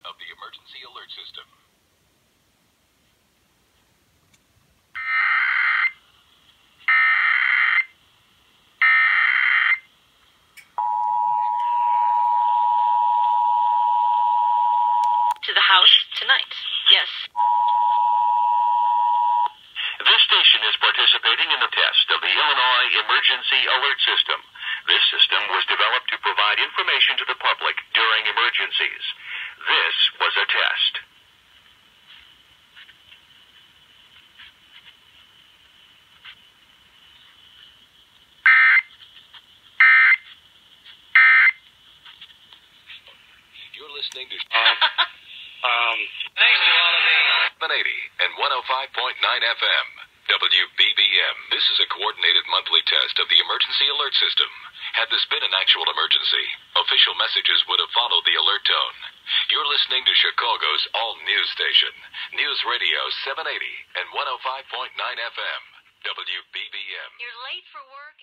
of the emergency alert system. To the house tonight. Yes. This station is participating in the test of the Illinois Emergency Alert System. This system was developed to provide information to the public during emergencies. This was a test. You're listening to Thanks to all of you. 780 and 105.9 FM, WBBM. This is a coordinated monthly test of the emergency alert system. Had this been an actual emergency, official messages would have followed the alert tone. You're listening to Chicago's all-news station, News Radio 780 and 105.9 FM, WBBM. You're late for work.